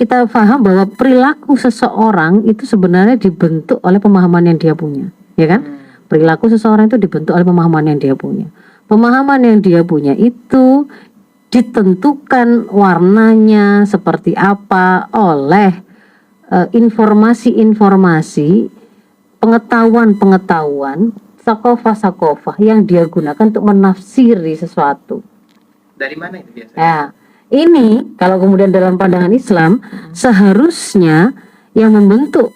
kita paham bahwa perilaku seseorang itu sebenarnya dibentuk oleh pemahaman yang dia punya, ya kan? Perilaku seseorang itu dibentuk oleh pemahaman yang dia punya. Pemahaman yang dia punya itu ditentukan warnanya seperti apa oleh informasi-informasi, pengetahuan-pengetahuan, sakofah-sakofah yang dia gunakan untuk menafsiri sesuatu. Dari mana itu biasanya? Ya, ini kalau kemudian dalam pandangan Islam seharusnya yang membentuk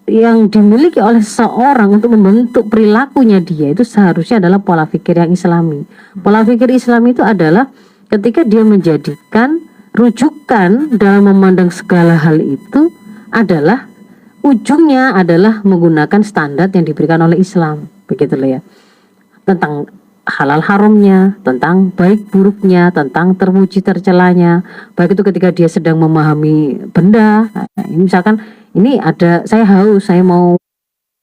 yang dimiliki oleh seseorang untuk membentuk perilakunya dia itu seharusnya adalah pola pikir yang Islami. Pola pikir Islam itu adalah ketika dia menjadikan rujukan dalam memandang segala hal itu adalah ujungnya adalah menggunakan standar yang diberikan oleh Islam, begitu loh ya. Tentang halal haramnya, tentang baik buruknya, tentang terpuji tercelanya. Baik itu ketika dia sedang memahami benda, misalkan ini ada, saya haus, saya mau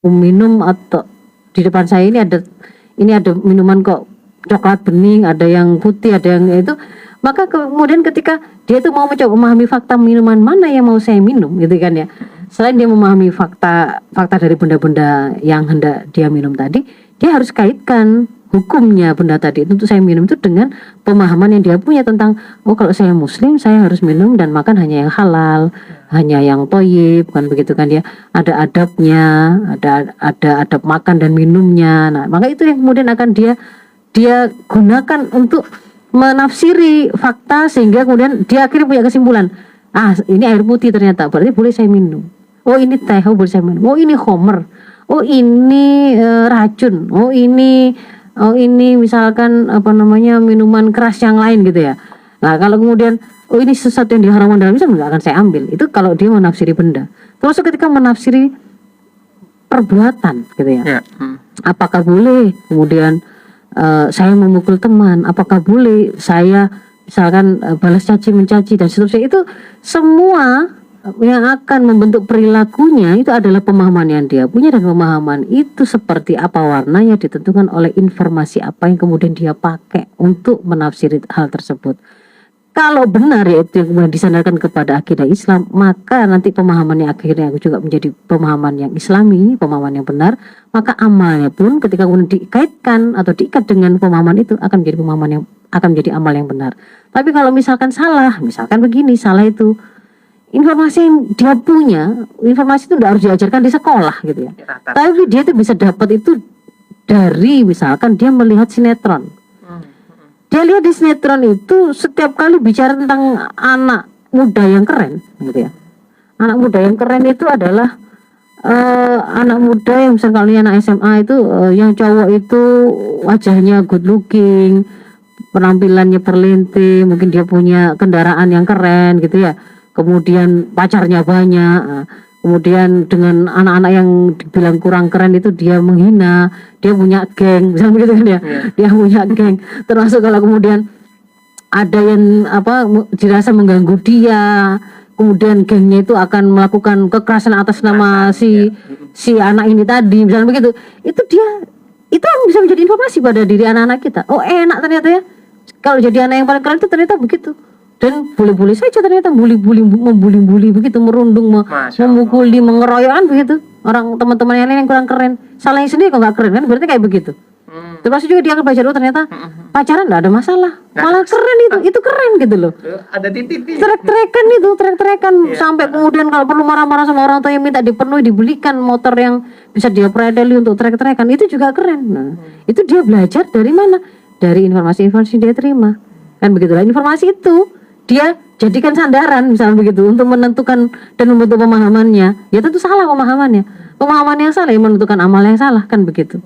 minum, atau di depan saya ini ada minuman kok coklat bening, ada yang putih, ada yang itu, maka kemudian ketika dia itu mau mencoba memahami fakta minuman mana yang mau saya minum, gitu kan ya. Selain dia memahami fakta dari benda-benda yang hendak dia minum tadi, dia harus kaitkan hukumnya benda tadi itu untuk saya minum itu dengan pemahaman yang dia punya tentang, oh kalau saya muslim saya harus minum dan makan hanya yang halal, hanya yang thayyib, kan begitu kan ya. Ada adabnya, ada adab makan dan minumnya. Nah, maka itu yang kemudian akan dia gunakan untuk menafsiri fakta sehingga kemudian dia akhirnya punya kesimpulan, ini air putih ternyata berarti boleh saya minum. Oh ini teh, oh boleh saya minum. Oh ini khamr, oh ini racun, oh ini misalkan minuman keras yang lain gitu ya. Nah kalau kemudian oh ini sesuatu yang diharamkan dalam Islam, nggak akan saya ambil. Itu kalau dia menafsiri benda. Terus ketika menafsiri perbuatan gitu ya, apakah boleh kemudian saya memukul teman, apakah boleh saya misalkan balas caci mencaci dan seterusnya. Itu semua yang akan membentuk perilakunya itu adalah pemahaman yang dia punya, dan pemahaman itu seperti apa warnanya ditentukan oleh informasi apa yang kemudian dia pakai untuk menafsiri hal tersebut. Kalau benar yaitu yang kemudian disandarkan kepada akidah Islam, maka nanti pemahaman yang akhirnya juga menjadi pemahaman yang Islami, pemahaman yang benar, maka amalnya pun ketika kemudian dikaitkan atau diikat dengan pemahaman itu akan menjadi pemahaman yang akan menjadi amal yang benar. Tapi kalau misalkan salah, misalkan begini, salah itu informasi yang dia punya, informasi itu tidak harus diajarkan di sekolah gitu ya. Tapi dia itu bisa dapat itu dari misalkan dia melihat sinetron. Dia lihat di sinetron itu setiap kali bicara tentang anak muda yang keren gitu ya. Anak muda yang keren itu adalah anak muda yang misalkan kali anak SMA itu yang cowok itu wajahnya good looking, penampilannya perlinting, mungkin dia punya kendaraan yang keren gitu ya. Kemudian pacarnya banyak, kemudian dengan anak-anak yang dibilang kurang keren itu dia menghina, dia punya geng, misalnya begitu kan ya, dia punya geng. Termasuk kalau kemudian ada yang dirasa mengganggu dia, kemudian gengnya itu akan melakukan kekerasan atas nama si anak ini tadi, misalnya begitu. Itu bisa menjadi informasi pada diri anak-anak kita. Oh enak ternyata ya, kalau jadi anak yang paling keren itu ternyata begitu. Dan boleh-boleh saja ternyata membuli begitu, merundung, memukuli, mengeroyokan begitu orang teman-teman yang lain yang kurang keren. Salahnya sendiri kok nggak keren kan, berarti kayak begitu. Terus juga dia akan belajar, ternyata pacaran nggak ada masalah, malah keren itu keren gitu loh. Ada titik trek-trekan sampai kemudian kalau perlu marah-marah sama orang tua yang minta dipenuhi, dibelikan motor yang bisa dia predeli untuk trek-trekan, itu juga keren. Nah, itu dia belajar dari mana? Dari informasi-informasi dia terima, kan begitulah. Informasi itu dia jadikan sandaran misalnya begitu untuk menentukan dan membentuk pemahamannya. Ya tentu salah pemahamannya. Pemahaman yang salah yang menentukan amal yang salah, kan begitu.